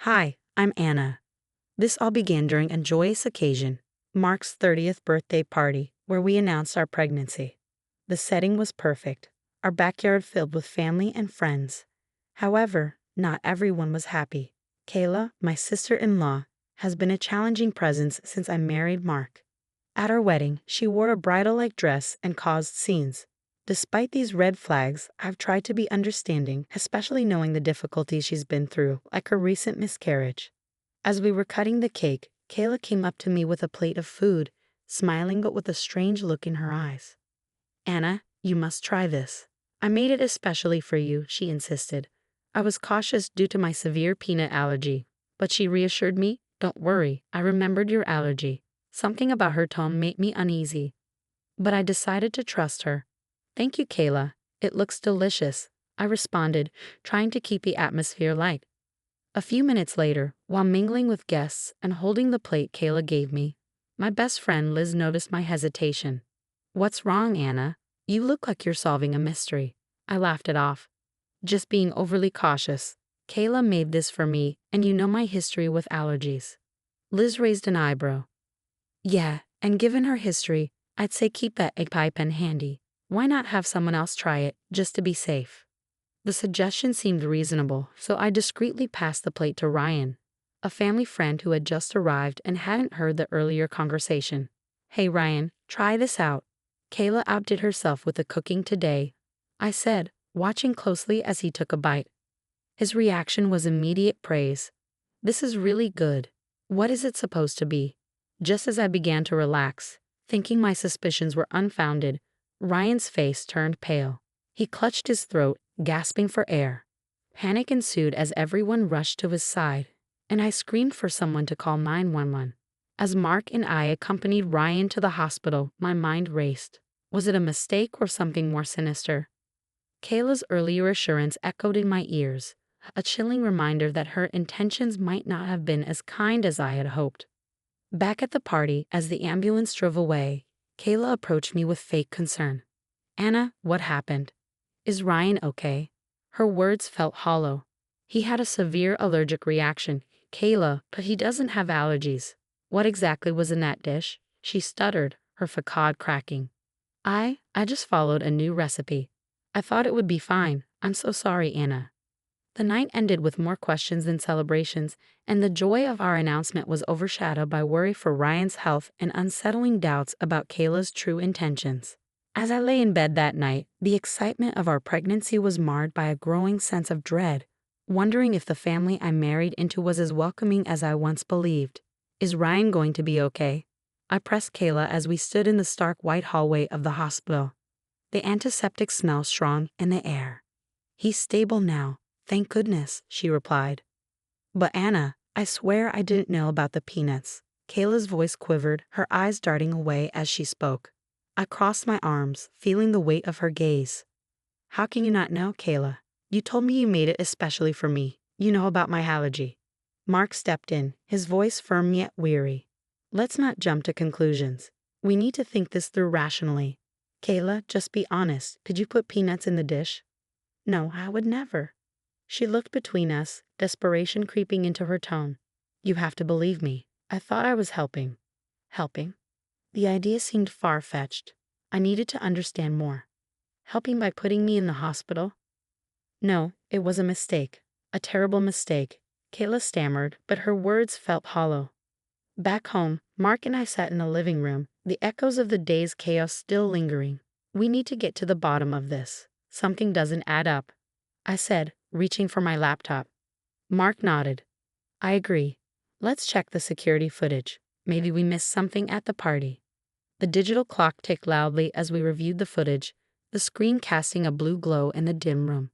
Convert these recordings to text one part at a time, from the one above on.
Hi, I'm Anna. This all began during a joyous occasion, Mark's 30th birthday party, where we announced our pregnancy. The setting was perfect, our backyard filled with family and friends. However, not everyone was happy. Kayla, my sister-in-law, has been a challenging presence since I married Mark. At our wedding, she wore a bridal-like dress and caused scenes. Despite these red flags, I've tried to be understanding, especially knowing the difficulties she's been through, like her recent miscarriage. As we were cutting the cake, Kayla came up to me with a plate of food, smiling but with a strange look in her eyes. "Anna, you must try this. I made it especially for you," she insisted. I was cautious due to my severe peanut allergy, but she reassured me, "Don't worry, I remembered your allergy." Something about her tone made me uneasy, but I decided to trust her. "Thank you, Kayla. It looks delicious," I responded, trying to keep the atmosphere light. A few minutes later, while mingling with guests and holding the plate Kayla gave me, my best friend Liz noticed my hesitation. "What's wrong, Anna? You look like you're solving a mystery." I laughed it off. "Just being overly cautious. Kayla made this for me, and you know my history with allergies." Liz raised an eyebrow. "Yeah, and given her history, I'd say keep that EpiPen handy. Why not have someone else try it, just to be safe?" The suggestion seemed reasonable, so I discreetly passed the plate to Ryan, a family friend who had just arrived and hadn't heard the earlier conversation. "Hey Ryan, try this out. Kayla outdid herself with the cooking today," I said, watching closely as he took a bite. His reaction was immediate praise. "This is really good. What is it supposed to be?" Just as I began to relax, thinking my suspicions were unfounded, Ryan's face turned pale. He clutched his throat, gasping for air. Panic ensued as everyone rushed to his side, and I screamed for someone to call 911. As Mark and I accompanied Ryan to the hospital, my mind raced. Was it a mistake or something more sinister? Kayla's earlier assurance echoed in my ears, a chilling reminder that her intentions might not have been as kind as I had hoped. Back at the party, as the ambulance drove away, Kayla approached me with fake concern. "Anna, what happened? Is Ryan okay?" Her words felt hollow. "He had a severe allergic reaction, Kayla, but he doesn't have allergies." "What exactly was in that dish?" she stuttered, her facade cracking. I just followed a new recipe. I thought it would be fine. I'm so sorry, Anna." The night ended with more questions than celebrations, and the joy of our announcement was overshadowed by worry for Ryan's health and unsettling doubts about Kayla's true intentions. As I lay in bed that night, the excitement of our pregnancy was marred by a growing sense of dread, wondering if the family I married into was as welcoming as I once believed. "Is Ryan going to be okay?" I pressed Kayla as we stood in the stark white hallway of the hospital. The antiseptic smell strong in the air. "He's stable now. Thank goodness," she replied. "But Anna, I swear I didn't know about the peanuts." Kayla's voice quivered, her eyes darting away as she spoke. I crossed my arms, feeling the weight of her gaze. "How can you not know, Kayla? You told me you made it especially for me. You know about my allergy." Mark stepped in, his voice firm yet weary. "Let's not jump to conclusions. We need to think this through rationally. Kayla, just be honest. Did you put peanuts in the dish?" "No, I would never." She looked between us, desperation creeping into her tone. "You have to believe me. I thought I was helping." "Helping?" The idea seemed far-fetched. I needed to understand more. "Helping by putting me in the hospital?" "No, it was a mistake. A terrible mistake," Kayla stammered, but her words felt hollow. Back home, Mark and I sat in the living room, the echoes of the day's chaos still lingering. "We need to get to the bottom of this. Something doesn't add up," I said, reaching for my laptop. Mark nodded. "I agree. Let's check the security footage. Maybe we missed something at the party." The digital clock ticked loudly as we reviewed the footage, the screen casting a blue glow in the dim room.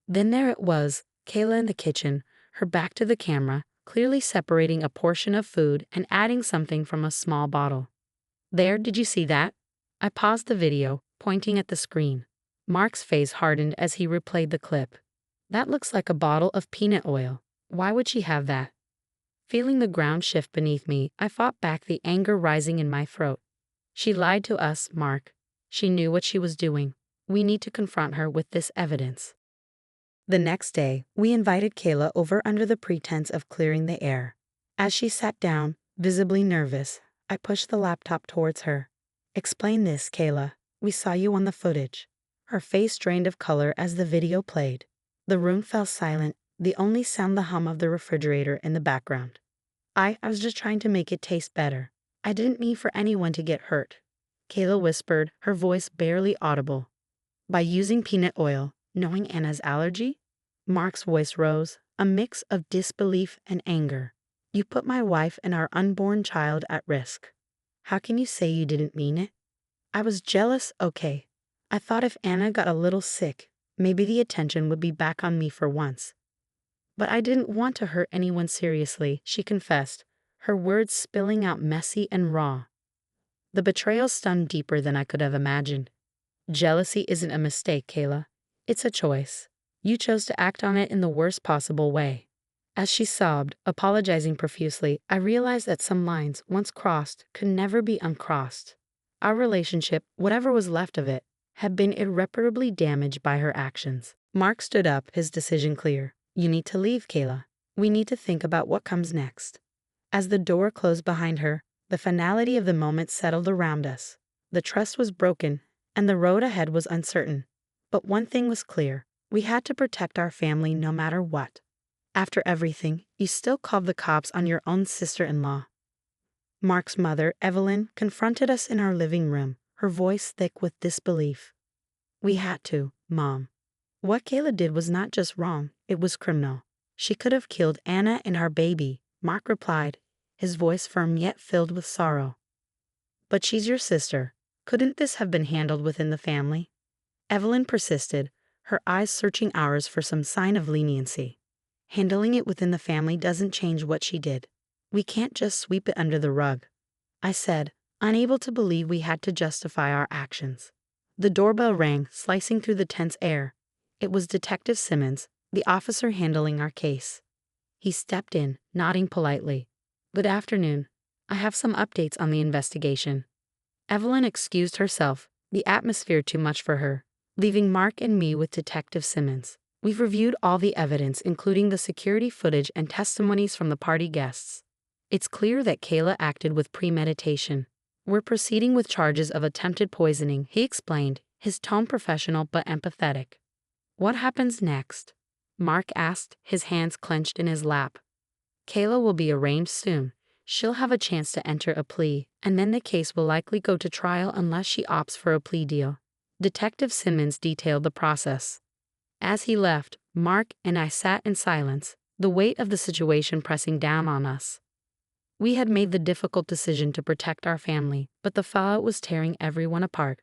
Then there it was, Kayla in the kitchen, her back to the camera, clearly separating a portion of food and adding something from a small bottle. "There, did you see that?" I paused the video, pointing at the screen. Mark's face hardened as he replayed the clip. "That looks like a bottle of peanut oil. Why would she have that?" Feeling the ground shift beneath me, I fought back the anger rising in my throat. "She lied to us, Mark. She knew what she was doing. We need to confront her with this evidence." The next day, we invited Kayla over under the pretense of clearing the air. As she sat down, visibly nervous, I pushed the laptop towards her. "Explain this, Kayla. We saw you on the footage." Her face drained of color as the video played. The room fell silent, the only sound the hum of the refrigerator in the background. I was just trying to make it taste better. I didn't mean for anyone to get hurt," Kayla whispered, her voice barely audible. "By using peanut oil, knowing Anna's allergy?" Mark's voice rose, a mix of disbelief and anger. "You put my wife and our unborn child at risk. How can you say you didn't mean it?" "I was jealous, okay. I thought if Anna got a little sick, maybe the attention would be back on me for once. But I didn't want to hurt anyone seriously," she confessed, her words spilling out messy and raw. The betrayal stung deeper than I could have imagined. "Jealousy isn't a mistake, Kayla. It's a choice. You chose to act on it in the worst possible way." As she sobbed, apologizing profusely, I realized that some lines, once crossed, could never be uncrossed. Our relationship, whatever was left of it, had been irreparably damaged by her actions. Mark stood up, his decision clear. "You need to leave, Kayla. We need to think about what comes next." As the door closed behind her, the finality of the moment settled around us. The trust was broken, and the road ahead was uncertain. But one thing was clear. We had to protect our family no matter what. "After everything, you still called the cops on your own sister-in-law." Mark's mother, Evelyn, confronted us in our living room, her voice thick with disbelief. "We had to, Mom. What Kayla did was not just wrong, it was criminal. She could have killed Anna and our baby," Mark replied, his voice firm yet filled with sorrow. "But she's your sister. Couldn't this have been handled within the family?" Evelyn persisted, her eyes searching ours for some sign of leniency. "Handling it within the family doesn't change what she did. We can't just sweep it under the rug," I said, unable to believe we had to justify our actions. The doorbell rang, slicing through the tense air. It was Detective Simmons, the officer handling our case. He stepped in, nodding politely. "Good afternoon. I have some updates on the investigation." Evelyn excused herself, the atmosphere too much for her, leaving Mark and me with Detective Simmons. "We've reviewed all the evidence, including the security footage and testimonies from the party guests. It's clear that Kayla acted with premeditation. We're proceeding with charges of attempted poisoning," he explained, his tone professional but empathetic. "What happens next?" Mark asked, his hands clenched in his lap. "Kayla will be arraigned soon. She'll have a chance to enter a plea, and then the case will likely go to trial unless she opts for a plea deal." Detective Simmons detailed the process. As he left, Mark and I sat in silence, the weight of the situation pressing down on us. We had made the difficult decision to protect our family, but the fallout was tearing everyone apart.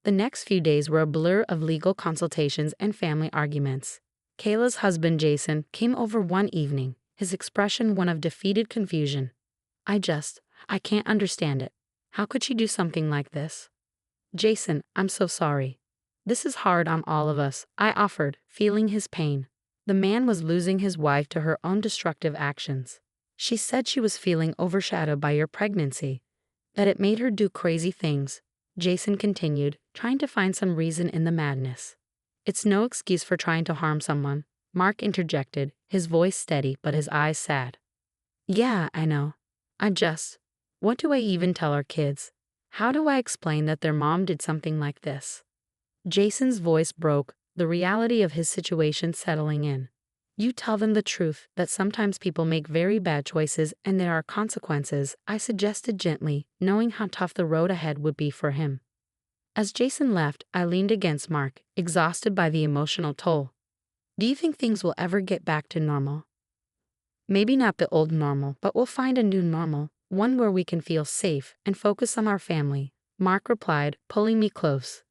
The next few days were a blur of legal consultations and family arguments. Kayla's husband, Jason, came over one evening, his expression one of defeated confusion. I can't understand it. How could she do something like this?" "Jason, I'm so sorry. This is hard on all of us," I offered, feeling his pain. The man was losing his wife to her own destructive actions. "She said she was feeling overshadowed by your pregnancy, that it made her do crazy things," Jason continued, trying to find some reason in the madness. "It's no excuse for trying to harm someone," Mark interjected, his voice steady but his eyes sad. "Yeah, I know. What do I even tell our kids? How do I explain that their mom did something like this?" Jason's voice broke, the reality of his situation settling in. "You tell them the truth, that sometimes people make very bad choices and there are consequences," I suggested gently, knowing how tough the road ahead would be for him. As Jason left, I leaned against Mark, exhausted by the emotional toll. "Do you think things will ever get back to normal?" "Maybe not the old normal, but we'll find a new normal, one where we can feel safe and focus on our family," Mark replied, pulling me close.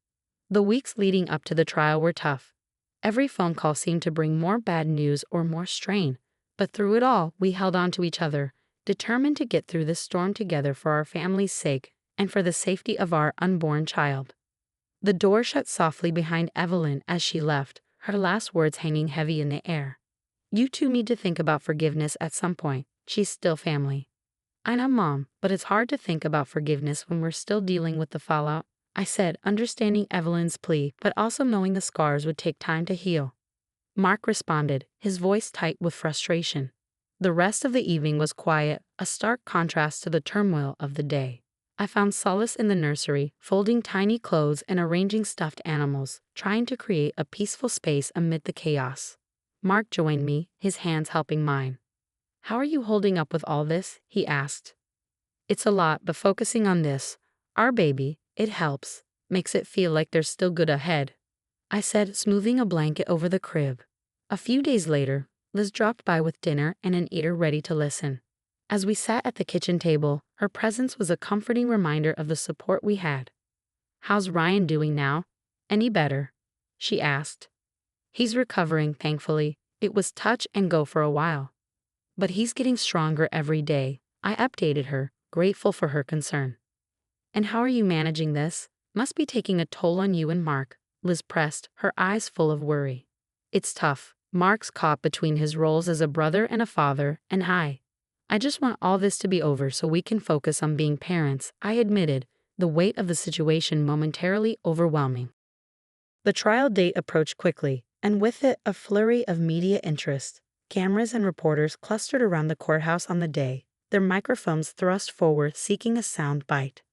The weeks leading up to the trial were tough. Every phone call seemed to bring more bad news or more strain, but through it all, we held on to each other, determined to get through this storm together for our family's sake and for the safety of our unborn child. The door shut softly behind Evelyn as she left, her last words hanging heavy in the air. "You two need to think about forgiveness at some point. She's still family." "I know, Mom, but it's hard to think about forgiveness when we're still dealing with the fallout," I said, understanding Evelyn's plea, but also knowing the scars would take time to heal. Mark responded, his voice tight with frustration. The rest of the evening was quiet, a stark contrast to the turmoil of the day. I found solace in the nursery, folding tiny clothes and arranging stuffed animals, trying to create a peaceful space amid the chaos. Mark joined me, his hands helping mine. "How are you holding up with all this?" he asked. "It's a lot, but focusing on this, our baby, it helps, makes it feel like there's still good ahead," I said, smoothing a blanket over the crib. A few days later, Liz dropped by with dinner and an ear ready to listen. As we sat at the kitchen table, her presence was a comforting reminder of the support we had. "How's Ryan doing now? Any better?" she asked. "He's recovering, thankfully. It was touch and go for a while. But he's getting stronger every day," I updated her, grateful for her concern. "And how are you managing this? Must be taking a toll on you and Mark," Liz pressed, her eyes full of worry. "It's tough. Mark's caught between his roles as a brother and a father, and I just want all this to be over so we can focus on being parents," I admitted, the weight of the situation momentarily overwhelming. The trial date approached quickly, and with it a flurry of media interest. Cameras and reporters clustered around the courthouse on the day, their microphones thrust forward seeking a sound bite.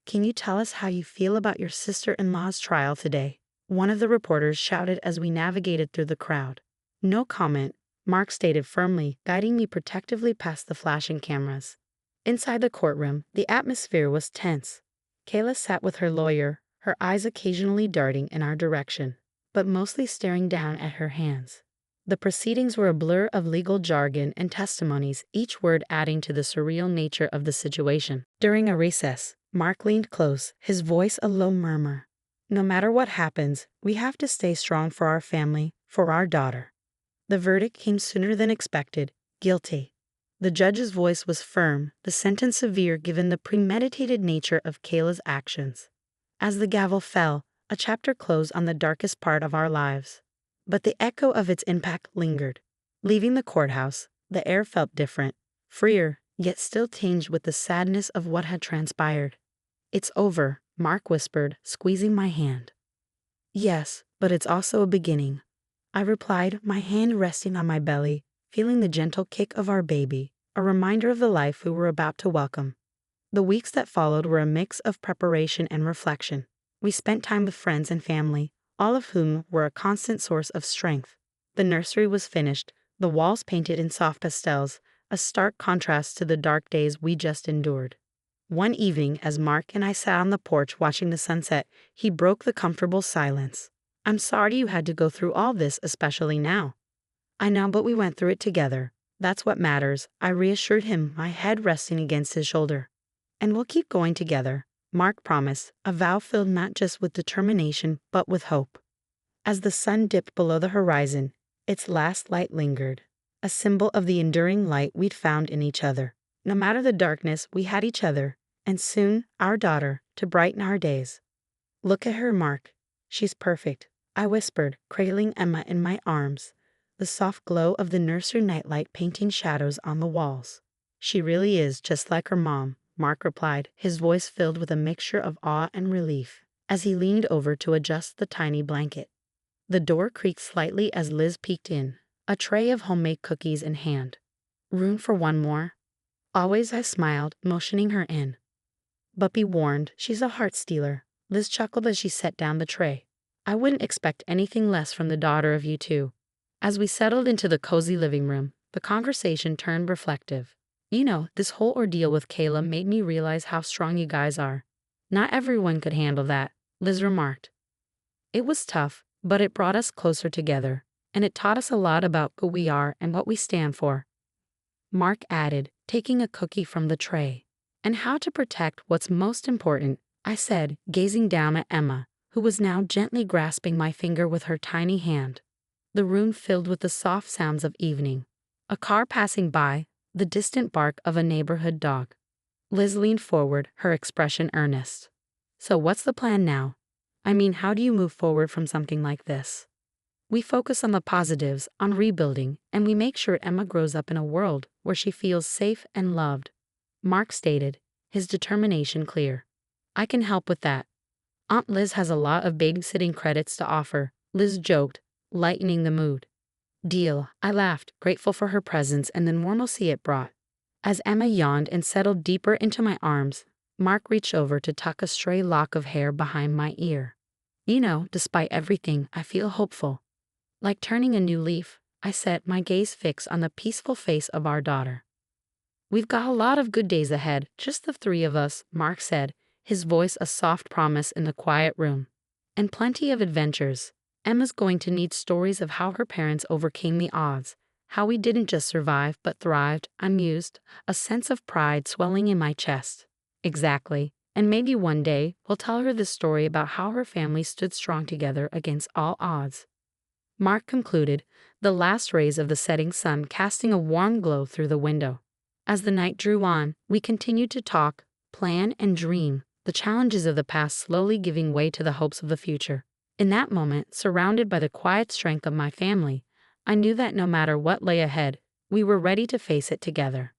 "Can you tell us how you feel about your sister-in-law's trial today?" one of the reporters shouted as we navigated through the crowd. "No comment," Mark stated firmly, guiding me protectively past the flashing cameras. Inside the courtroom, the atmosphere was tense. Kayla sat with her lawyer, her eyes occasionally darting in our direction, but mostly staring down at her hands. The proceedings were a blur of legal jargon and testimonies, each word adding to the surreal nature of the situation. During a recess, Mark leaned close, his voice a low murmur. "No matter what happens, we have to stay strong for our family, for our daughter." The verdict came sooner than expected, guilty. The judge's voice was firm, the sentence severe given the premeditated nature of Kayla's actions. As the gavel fell, a chapter closed on the darkest part of our lives. But the echo of its impact lingered. Leaving the courthouse, the air felt different, freer, yet still tinged with the sadness of what had transpired. "It's over," Mark whispered, squeezing my hand. "Yes, but it's also a beginning," I replied, my hand resting on my belly, feeling the gentle kick of our baby, a reminder of the life we were about to welcome. The weeks that followed were a mix of preparation and reflection. We spent time with friends and family, all of whom were a constant source of strength. The nursery was finished, the walls painted in soft pastels, a stark contrast to the dark days we just endured. One evening, as Mark and I sat on the porch watching the sunset, he broke the comfortable silence. "I'm sorry you had to go through all this, especially now." "I know, but we went through it together. That's what matters," I reassured him, my head resting against his shoulder. "And we'll keep going together," Mark promised, a vow filled not just with determination, but with hope. As the sun dipped below the horizon, its last light lingered, a symbol of the enduring light we'd found in each other. No matter the darkness, we had each other, and soon, our daughter, to brighten our days. "Look at her, Mark. She's perfect," I whispered, cradling Emma in my arms, the soft glow of the nursery nightlight painting shadows on the walls. "She really is just like her mom," Mark replied, his voice filled with a mixture of awe and relief, as he leaned over to adjust the tiny blanket. The door creaked slightly as Liz peeked in, a tray of homemade cookies in hand. "Room for one more?" "Always," I smiled, motioning her in. "But be warned, she's a heart stealer," Liz chuckled as she set down the tray. "I wouldn't expect anything less from the daughter of you two." As we settled into the cozy living room, the conversation turned reflective. "You know, this whole ordeal with Kayla made me realize how strong you guys are. Not everyone could handle that," Liz remarked. "It was tough, but it brought us closer together, and it taught us a lot about who we are and what we stand for," Mark added, taking a cookie from the tray. "And how to protect what's most important," I said, gazing down at Emma, who was now gently grasping my finger with her tiny hand. The room filled with the soft sounds of evening. A car passing by, the distant bark of a neighborhood dog. Liz leaned forward, her expression earnest. "So what's the plan now? I mean, how do you move forward from something like this?" "We focus on the positives, on rebuilding, and we make sure Emma grows up in a world where she feels safe and loved," Mark stated, his determination clear. "I can help with that. Aunt Liz has a lot of babysitting credits to offer," Liz joked, lightening the mood. Deal, I laughed, grateful for her presence and the normalcy it brought. As Emma yawned and settled deeper into my arms, Mark reached over to tuck a stray lock of hair behind my ear. Despite everything, I feel hopeful. Like turning a new leaf, I set my gaze fixed on the peaceful face of our daughter. We've got a lot of good days ahead, just the three of us, Mark said, his voice a soft promise in the quiet room. And plenty of adventures. Emma's going to need stories of how her parents overcame the odds, how we didn't just survive but thrived, I mused, a sense of pride swelling in my chest. Exactly. And maybe one day we'll tell her the story about how her family stood strong together against all odds. Mark concluded, the last rays of the setting sun casting a warm glow through the window. As the night drew on, we continued to talk, plan, and dream, the challenges of the past slowly giving way to the hopes of the future. In that moment, surrounded by the quiet strength of my family, I knew that no matter what lay ahead, we were ready to face it together.